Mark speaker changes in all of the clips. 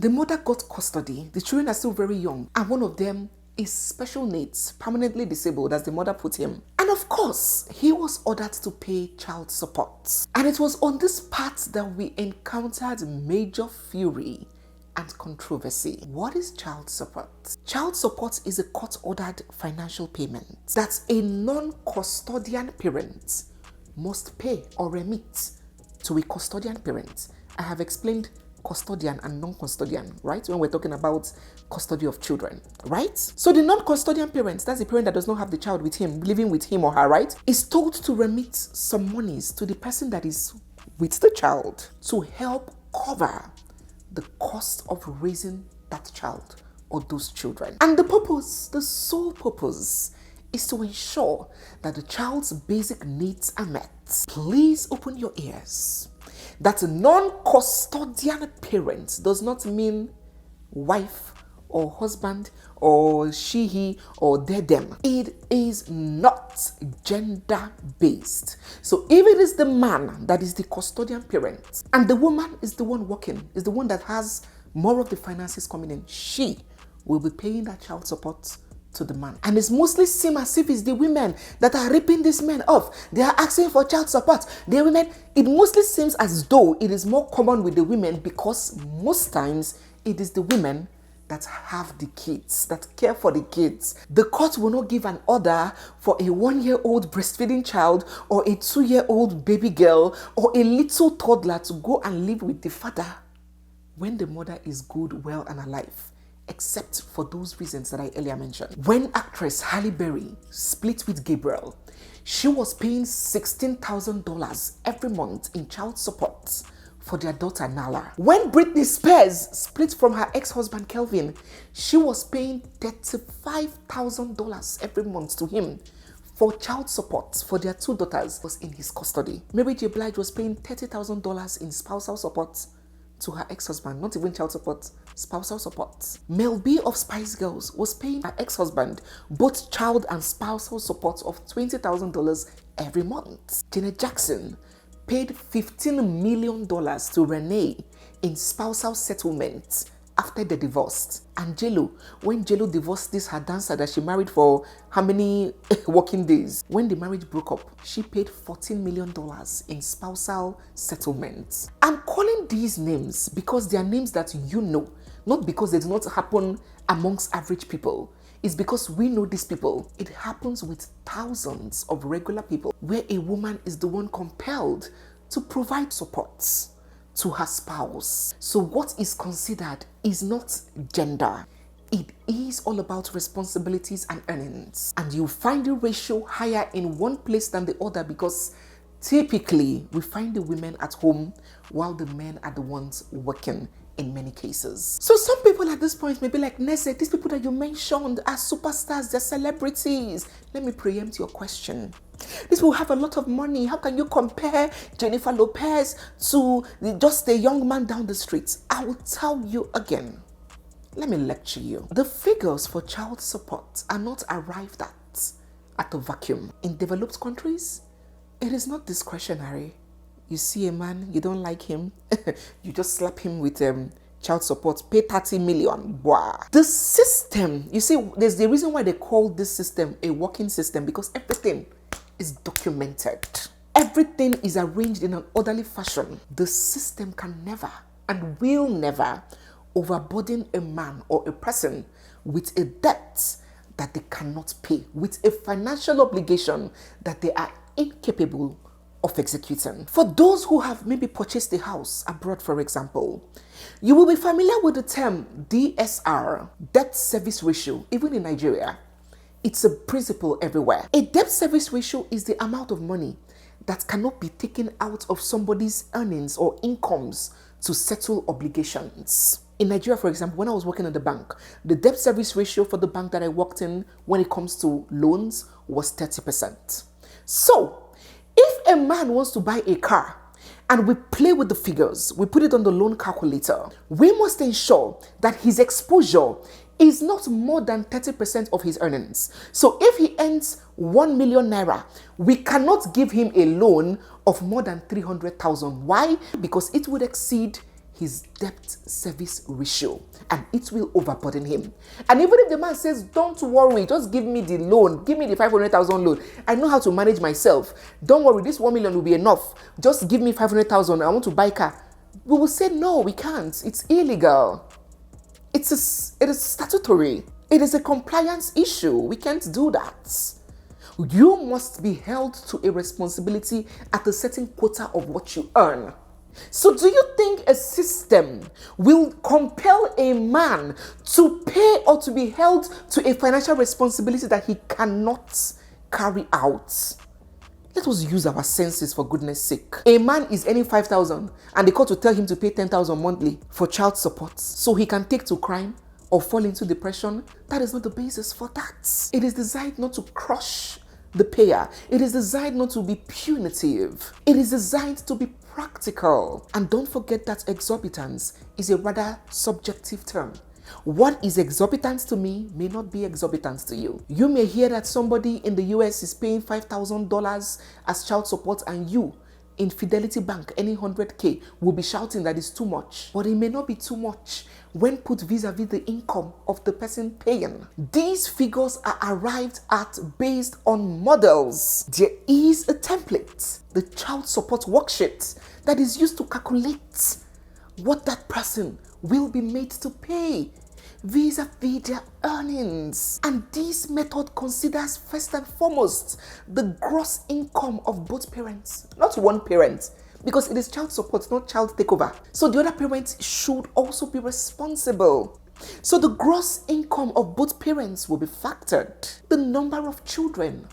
Speaker 1: The mother got custody. The children are still very young. And one of them is special needs, permanently disabled, as the mother put him. And of course, he was ordered to pay child support. And it was on this part that we encountered major fury and controversy. What is child support? Child support is a court-ordered financial payment that a non-custodian parent must pay or remit to a custodian parent. I have explained custodian and non-custodian, right? When we're talking about custody of children, right? So the non-custodian parent, that's the parent that does not have the child with him, living with him or her, right, is told to remit some monies to the person that is with the child to help cover the cost of raising that child or those children. And the purpose, the sole purpose, is to ensure that the child's basic needs are met. Please open your ears. That non-custodian parent does not mean wife or husband or she, he, or they, them. It is not gender-based. So if it is the man that is the custodian parent and the woman is the one working, is the one that has more of the finances coming in, she will be paying that child support to the man. And it's mostly seem as if it's the women that are ripping these men off. They are asking for child support. The women, it mostly seems as though it is more common with the women because most times it is the women that have the kids, that care for the kids. The court will not give an order for a 1-year-old breastfeeding child or a 2-year-old baby girl or a little toddler to go and live with the father when the mother is good, well, and alive. Except for those reasons that I earlier mentioned. When actress Halle Berry split with Gabriel, she was paying $16,000 every month in child support for their daughter Nala. When Britney Spears split from her ex-husband Kelvin, she was paying $35,000 every month to him for child support for their 2 daughters was in his custody. Mary J. Blige was paying $30,000 in spousal support to her ex-husband, not even child support, spousal support. Mel B of Spice Girls was paying her ex-husband both child and spousal support of $20,000 every month. Janet Jackson paid $15 million to Renee in spousal settlement after they divorced. And J-Lo, when J-Lo divorced this her dancer that she married for how many working days, when the marriage broke up, she paid $14 million in spousal settlements. I'm calling these names because they are names that you know, not because they do not happen amongst average people. It's because we know these people. It happens with thousands of regular people where a woman is the one compelled to provide support to her spouse. So what is considered is not gender. It is all about responsibilities and earnings. And you find the ratio higher in one place than the other because typically we find the women at home while the men are the ones working in many cases. So some people at this point may be like, Neze, these people that you mentioned are superstars, they're celebrities. Let me preempt your question. These people have a lot of money. How can you compare Jennifer Lopez to just a young man down the street? I will tell you again. Let me lecture you. The figures for child support are not arrived at a vacuum. In developed countries, it is not discretionary. You see a man, you don't like him, you just slap him with child support, pay 30 million. Wow. The system, you see, there's the reason why they call this system a working system because everything is documented. Everything is arranged in an orderly fashion. The system can never and will never overburden a man or a person with a debt that they cannot pay, with a financial obligation that they are incapable of executing. For those who have maybe purchased a house abroad, for example, you will be familiar with the term DSR, debt service ratio, even in Nigeria. It's a principle everywhere. A debt service ratio is the amount of money that cannot be taken out of somebody's earnings or incomes to settle obligations. In Nigeria, for example, when I was working at the bank, the debt service ratio for the bank that I worked in when it comes to loans was 30%. So, if a man wants to buy a car and we play with the figures, we put it on the loan calculator, we must ensure that his exposure is not more than 30% of his earnings. So if he earns 1 million naira, we cannot give him a loan of more than 300,000. Why? Because it would exceed his debt service ratio, and it will overburden him. And even if the man says, don't worry, just give me the loan, give me the 500,000 loan, I know how to manage myself, don't worry, this 1 million will be enough, just give me 500,000, I want to buy a car. We will say, no, we can't, it's illegal. It is statutory. It is a compliance issue. We can't do that. You must be held to a responsibility at a certain quota of what you earn. So do you think a system will compel a man to pay or to be held to a financial responsibility that he cannot carry out? Let us use our senses, for goodness sake. A man is earning 5,000 and the court will tell him to pay 10,000 monthly for child support so he can take to crime or fall into depression. That is not the basis for that. It is designed not to crush the payer. It is designed not to be punitive. It is designed to be practical. And don't forget that exorbitance is a rather subjective term. What is exorbitant to me may not be exorbitant to you. You may hear that somebody in the US is paying $5,000 as child support, and you in Fidelity Bank, any 100K, will be shouting that it's too much. But it may not be too much when put vis-a-vis the income of the person paying. These figures are arrived at based on models. There is a template, the child support worksheet, that is used to calculate what that person will be made to pay vis-a-vis their earnings. And this method considers first and foremost the gross income of both parents, not one parent, because it is child support, not child takeover. So the other parent should also be responsible. So the gross income of both parents will be factored. The number of children,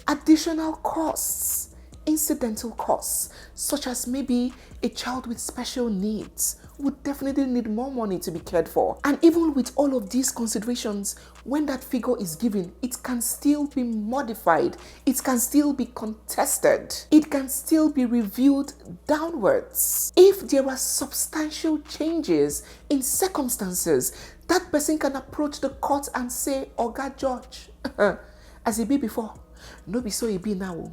Speaker 1: additional costs, incidental costs, such as maybe a child with special needs would definitely need more money to be cared for. And even with all of these considerations, when that figure is given, it can still be modified. It can still be contested. It can still be reviewed downwards. If there are substantial changes in circumstances, that person can approach the court and say, Oga George, as it be before, no be so it be now.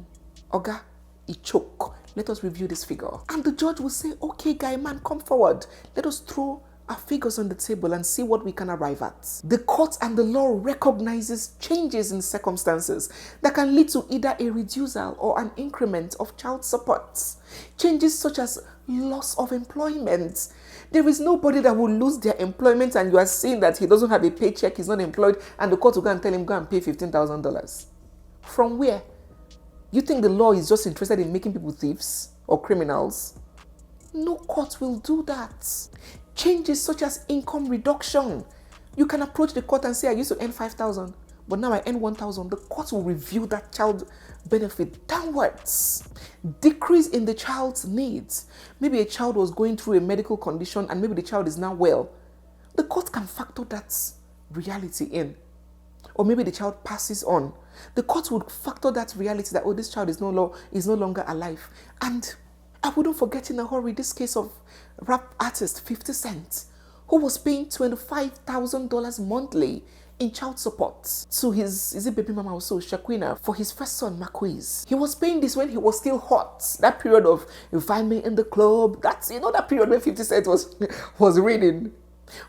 Speaker 1: Oga, it choke. Let us review this figure. And the judge will say, okay, guy man, come forward. Let us throw our figures on the table and see what we can arrive at. The court and the law recognizes changes in circumstances that can lead to either a reducel or an increment of child support. Changes such as loss of employment. There is nobody that will lose their employment and you are saying that he doesn't have a paycheck, he's not employed, and the court will go and tell him, go and pay $15,000. From where? You think the law is just interested in making people thieves or criminals? No court will do that. Changes such as income reduction. You can approach the court and say, I used to earn 5,000, but now I earn 1,000. The court will review that child benefit downwards. Decrease in the child's needs. Maybe a child was going through a medical condition and maybe the child is now well. The court can factor that reality in. Or maybe the child passes on. The court would factor that reality that, oh, this child is no longer alive. And I wouldn't forget in a hurry this case of rap artist 50 Cent, who was paying $25,000 monthly in child support to his, is it baby mama also, Shaquina, for his first son, Marquise. He was paying this when he was still hot. That period of, you find me in the club, that's, that period when 50 Cent was reading.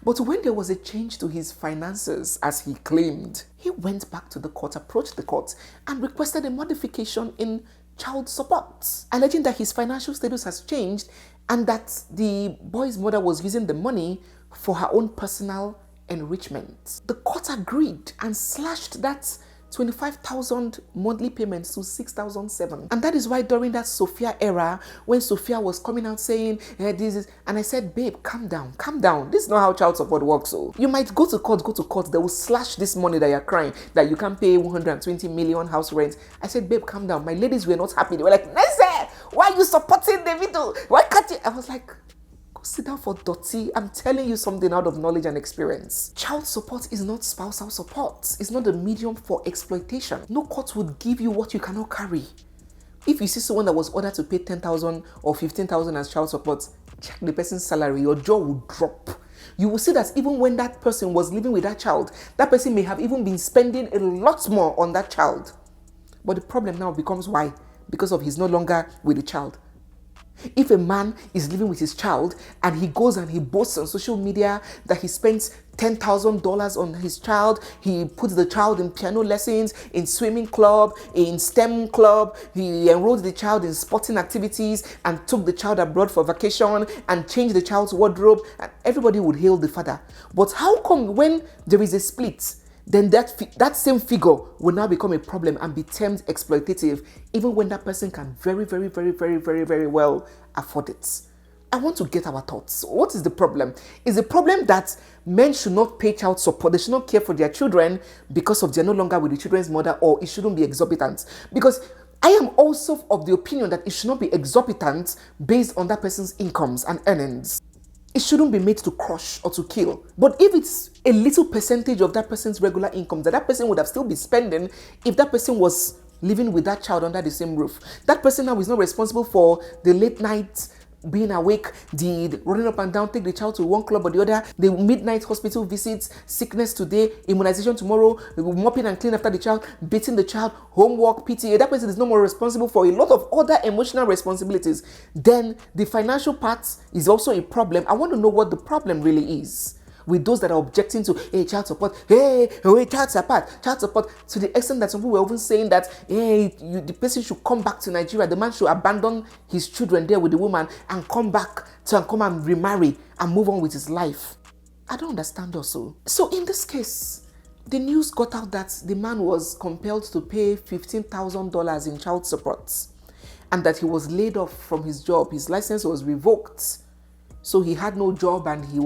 Speaker 1: But when there was a change to his finances, as he claimed, he went back to the court, approached the court, and requested a modification in child support, alleging that his financial status has changed and that the boy's mother was using the money for her own personal enrichment. The court agreed and slashed that 25,000 monthly payments to 6,007. And that is why during that Sophia era, when Sophia was coming out saying, this is, and I said, babe, calm down. This is not how child support works. So you might go to court, they will slash this money that you're crying, that you can't pay 120 million house rent. I said, babe, calm down. My ladies were not happy. They were like, Neze, why are you supporting Davido? Why can't you? I was like, sit down for dirty. I'm telling you something out of knowledge and experience. Child support is not spousal support. It's not a medium for exploitation. No court would give you what you cannot carry. If you see someone that was ordered to pay 10,000 or 15,000 as child support, check the person's salary, your jaw will drop. You will see that even when that person was living with that child, that person may have even been spending a lot more on that child. But the problem now becomes why? Because of he's no longer with the child. If a man is living with his child and he goes and he boasts on social media that he spends $10,000 on his child, he puts the child in piano lessons, in swimming club, in STEM club, he enrolled the child in sporting activities and took the child abroad for vacation and changed the child's wardrobe, and everybody would hail the father. But how come when there is a split, then that same figure will now become a problem and be termed exploitative, even when that person can very well afford it? I want to get our thoughts. What is the problem? Is the problem that men should not pay child support? They should not care for their children because they're no longer with the children's mother, or it shouldn't be exorbitant? Because I am also of the opinion that it should not be exorbitant based on that person's incomes and earnings. It shouldn't be made to crush or to kill. But if it's a little percentage of that person's regular income that person would have still been spending if that person was living with that child under the same roof, that person now is not responsible for the late night being awake, the running up and down, take the child to one club or the other, the midnight hospital visits, sickness today, immunization tomorrow, mopping and cleaning after the child, beating the child, homework, PTA. That person is no more responsible for a lot of other emotional responsibilities. Then the financial part is also a problem. I want to know what the problem really is with those that are objecting to, hey, child support, child support, to the extent that some people were even saying that, hey, the person should come back to Nigeria, the man should abandon his children there with the woman and come and remarry and move on with his life. I don't understand also. So in this case, the news got out that the man was compelled to pay $15,000 in child support and that he was laid off from his job. His license was revoked. So he had no job and he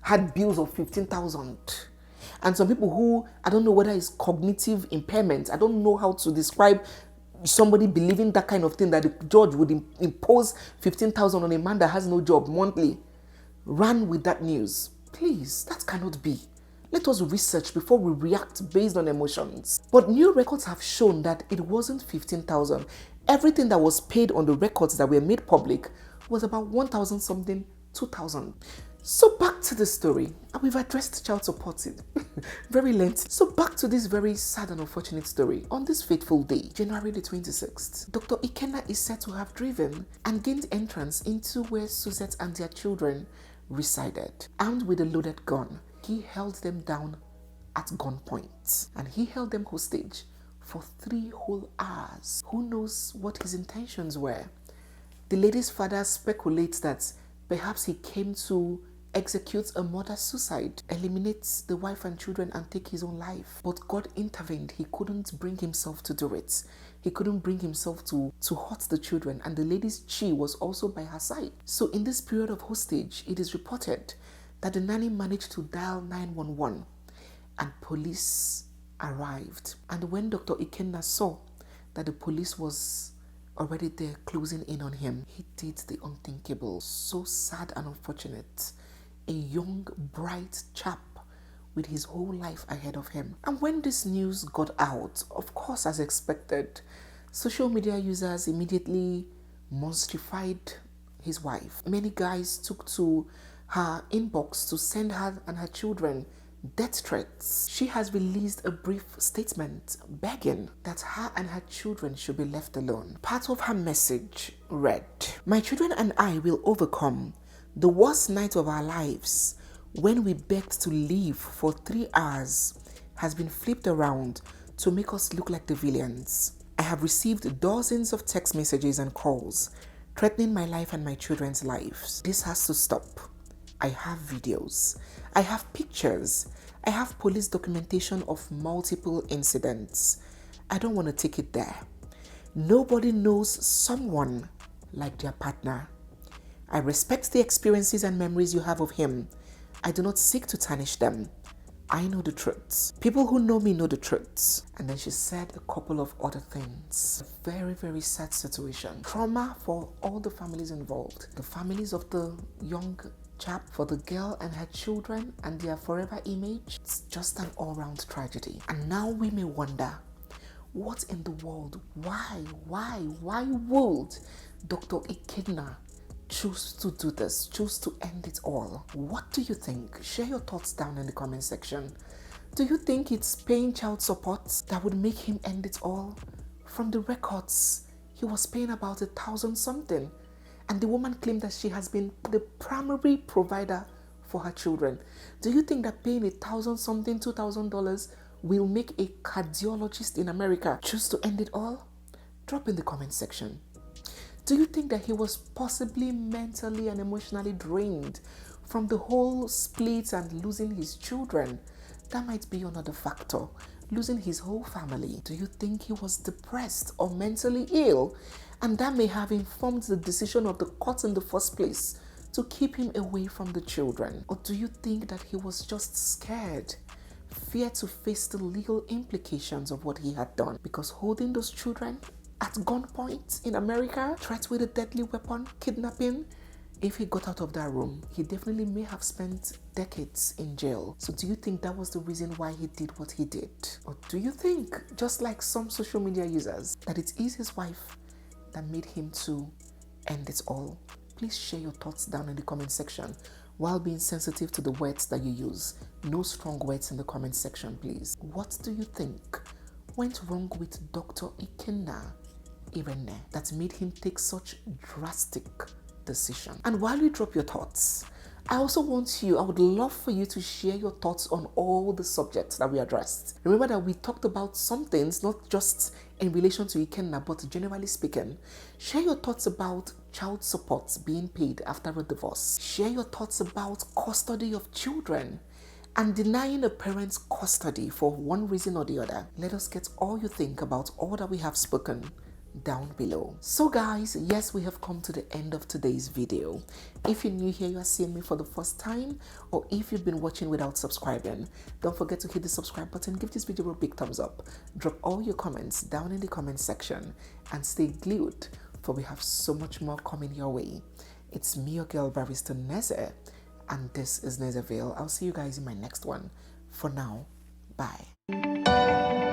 Speaker 1: had bills of $15,000. And some people who, I don't know whether it's cognitive impairment, I don't know how to describe somebody believing that kind of thing, that the judge would impose $15,000 on a man that has no job monthly, ran with that news. Please, that cannot be. Let us research before we react based on emotions. But new records have shown that it wasn't $15,000. Everything that was paid on the records that were made public was about $1,000 something, $2,000. So back to the story. We've addressed child support very lengthy. So back to this very sad and unfortunate story. On this fateful day, January the 26th, Dr. IKENNA is said to have driven and gained entrance into where Suzette and their children resided. Armed with a loaded gun, he held them down at gunpoint and he held them hostage for 3 whole hours. Who knows what his intentions were? The lady's father speculates that perhaps he came to execute a murder suicide, eliminate the wife and children and take his own life. But God intervened. He couldn't bring himself to do it. He couldn't bring himself to hurt the children, and the lady's chi was also by her side. So in this period of hostage, it is reported that the nanny managed to dial 911 and police arrived. And when Dr. IKENNA saw that the police was already there closing in on him, he did the unthinkable. So sad and unfortunate. A young, bright chap with his whole life ahead of him. And when this news got out, of course, as expected, social media users immediately monstrified his wife. Many guys took to her inbox to send her and her children death threats. She has released a brief statement begging that her and her children should be left alone. Part of her message read, "My children and I will overcome the worst night of our lives when we begged to leave for 3 hours has been flipped around to make us look like the villains. I have received dozens of text messages and calls threatening my life and my children's lives. This has to stop. I have videos. I have pictures. I have police documentation of multiple incidents. I don't want to take it there. Nobody knows someone like their partner. I respect the experiences and memories you have of him. I do not seek to tarnish them. I know the truth. People who know me know the truth." And then she said a couple of other things. A very, very sad situation. Trauma for all the families involved. The families of the young chap, for the girl and her children and their forever image. It's just an all-round tragedy. And now we may wonder, what in the world? Why would Dr. IKENNA choose to do this, choose to end it all? What do you think? Share your thoughts down in the comment section. Do you think it's paying child support that would make him end it all? From the records, he was paying about $1,000 something. And the woman claimed that she has been the primary provider for her children. Do you think that paying $1,000 something, $2,000 will make a cardiologist in America choose to end it all? Drop in the comment section. Do you think that he was possibly mentally and emotionally drained from the whole split and losing his children? That might be another factor. Losing his whole family. Do you think he was depressed or mentally ill? And that may have informed the decision of the court in the first place to keep him away from the children? Or do you think that he was just scared? Fear to face the legal implications of what he had done? Because holding those children at gunpoint in America, threat with a deadly weapon, kidnapping, if he got out of that room, he definitely may have spent decades in jail. So do you think that was the reason why he did what he did? Or do you think, just like some social media users, that it is his wife that made him to end it all? Please share your thoughts down in the comment section while being sensitive to the words that you use. No strong words in the comment section, please. What do you think went wrong with Dr. IKENNA, ERINNE, that made him take such drastic decision? And while you drop your thoughts, I would love for you to share your thoughts on all the subjects that we addressed. Remember that we talked about some things, not just in relation to IKENNA, but generally speaking. Share your thoughts about child support being paid after a divorce. Share your thoughts about custody of children and denying a parent's custody for one reason or the other. Let us get all you think about all that we have spoken down below. So guys, yes, we have come to the end of today's video. If you're new here, you are seeing me for the first time, or if you've been watching without subscribing, don't forget to hit the subscribe button, give this video a big thumbs up, drop all your comments down in the comment section, and stay glued, for we have so much more coming your way. It's me, your girl, Barrister Neze, and this is Nezeville. I'll see you guys in my next one. For now, bye.